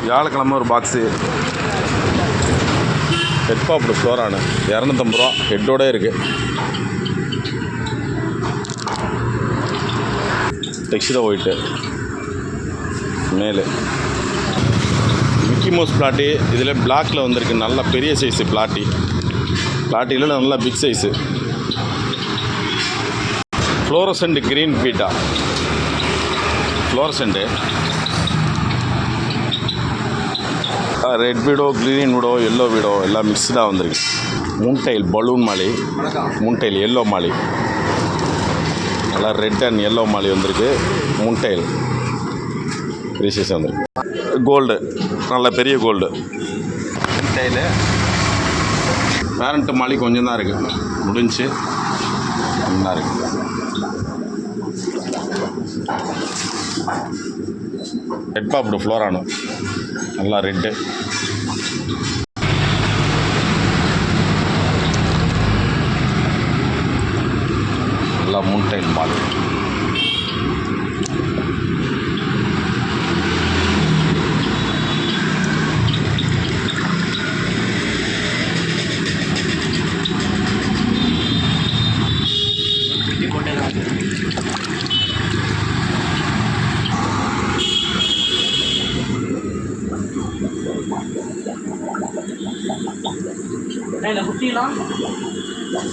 வியாழக்கிழமை ஒரு box. Head popped ஃப்ளோரானு 250 ரூபா, ஹெட்டோடே இருக்குது. டெக்ஸ்டா ஒயிட்டு மேலு. மிக்கி மவுஸ் பிளாட்டி இதில் பிளாக்கில் வந்திருக்கு. நல்ல பெரிய சைஸு பிளாட்டியில் நல்லா பிக் சைஸு. ஃப்ளோரசன்ட் க்ரீன் பீட்டா, ஃப்ளோரசன்ட்டு ரெட் வீடோ, க்ரீன் வீடோ, எல்லோ வீடோ எல்லாம் மிக்ஸ்டாக வந்திருக்கு. மூன்டைல் பலூன் மாலி, மூன்டைல் எல்லோ மாலி, நல்லா ரெட் அண்ட் எல்லோ மாலி வந்திருக்கு. மூன்டைல் பெரிய சைஸ் வந்திருக்கு. கோல்டு, நல்ல பெரிய கோல்டு மூன்டைலு. பேரண்ட்டு மாலி கொஞ்சம் தான் இருக்குது, முடிஞ்சு கொஞ்சம் தான் இருக்குது. ஹெட் பாப்டு ஃப்ளோரானு நல்லா ரெட்டு. நல்லா மூன்டைல் மாலி.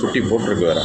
குட்டி போட்டிருக்கு வேறு.